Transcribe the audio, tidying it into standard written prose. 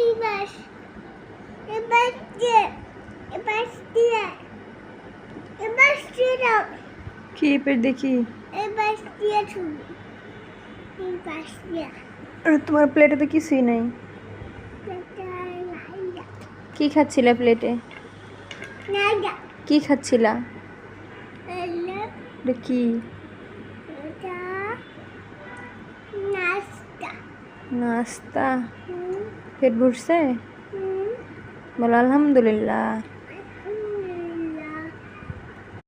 এবার এবার যে এবার দিয়ে এবার দিয়ে কি এবার দেখি? এবার দিয়ে ছবি এবার দিয়ে তোমার প্লেটে তো কিছুই নাই। কি খাচ্ছিলা প্লেটে? নাইডা কি খাচ্ছিলা? এলে এটা কি? এটা নাস্তা নাস্তা। হুম পেট ভরছে? হুম বলো আলহামদুলিল্লাহ।